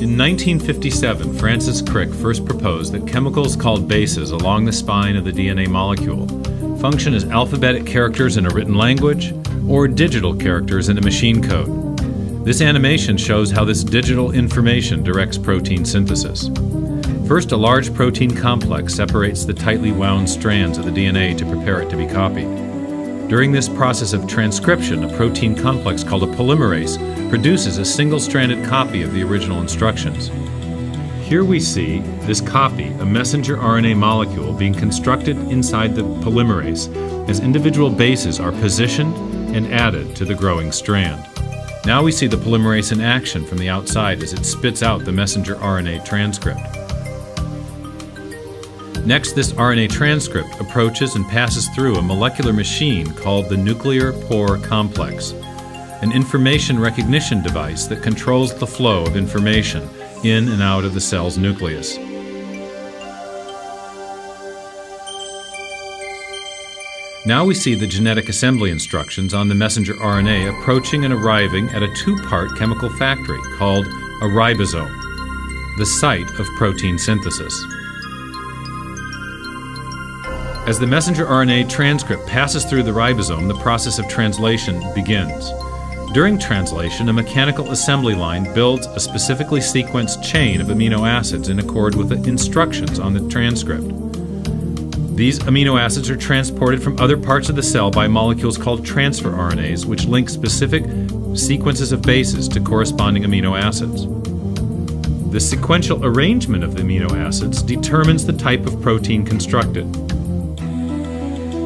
In 1957, Francis Crick first proposed that chemicals called bases along the spine of the DNA molecule function as alphabetic characters in a written language or digital characters in a machine code. This animation shows how this digital information directs protein synthesis. First, a large protein complex separates the tightly wound strands of the DNA to prepare it to be copied. During this process of transcription, a protein complex called a polymerase produces a single-stranded copy of the original instructions. Here we see this copy, a messenger RNA molecule, being constructed inside the polymerase as individual bases are positioned and added to the growing strand. Now we see the polymerase in action from the outside as it spits out the messenger RNA transcript. Next, this RNA transcript approaches and passes through a molecular machine called the nuclear pore complex, an information recognition device that controls the flow of information in and out of the cell's nucleus. Now we see the genetic assembly instructions on the messenger RNA approaching and arriving at a two-part chemical factory called a ribosome, the site of protein synthesis. As the messenger RNA transcript passes through the ribosome, the process of translation begins. During translation, a mechanical assembly line builds a specifically sequenced chain of amino acids in accord with the instructions on the transcript. These amino acids are transported from other parts of the cell by molecules called transfer RNAs, which link specific sequences of bases to corresponding amino acids. The sequential arrangement of the amino acids determines the type of protein constructed.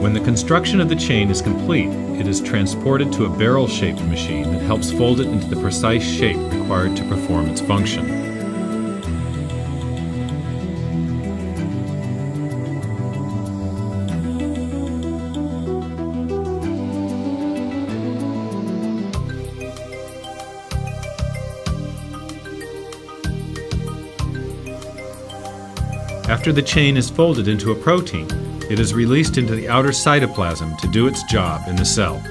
When the construction of the chain is complete, it is transported to a barrel-shaped machine that helps fold it into the precise shape required to perform its function. After the chain is folded into a protein, it is released into the outer cytoplasm to do its job in the cell.